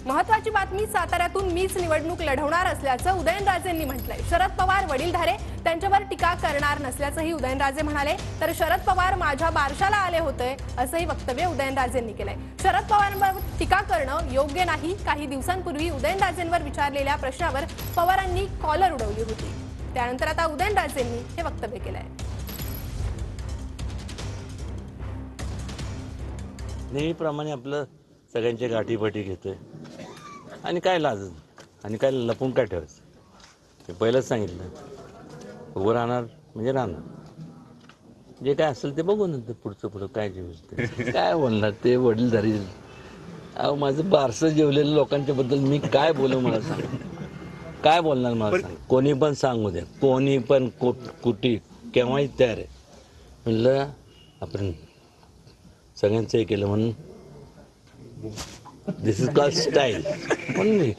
महत्वाची बातमी, साताऱ्यातून मीच निवडणूक लढवणार असल्याचं उदयनराजेंनी म्हटलंय. शरद पवार वडीलधारे त्यांच्यावर टीका करणार नसल्याचंही उदयनराजे म्हणाले. तर शरद पवार माझ्या बारशाला आले होते असंही वक्तव्य उदयनराजेंनी केलंय. शरद पवारांवर टीका करणं योग्य नाही. काही दिवसांपूर्वी उदयनराजेंवर विचारलेल्या प्रश्नावर पवारांनी कॉलर उडवली होती. त्यानंतर आता उदयनराजेंनी हे वक्तव्य केलंय. नेहमीप्रमाणे आपलं सगळ्यांच्या गाठीपाठी घेतोय आणि काय लाज आणि काय लपून काय ठेवायचं ते पहिलंच सांगितलं. उभं राहणार म्हणजे राहणार, जे काय असेल ते बघू नंतर पुढचं काय जेवण काय बोलणार ते वडीलधारी. अहो माझं बारसं जेवलेलं लोकांच्या बद्दल मी काय बोलू मला सांग, काय बोलणार मला सांग. कोणी पण सांगू द्या, कोणी पण कुठे केव्हाही तयार आहे. म्हणलं आपण सगळ्यांचं हे केलं म्हणून दिस इज कॉल्ड स्टाईल म्हणून मी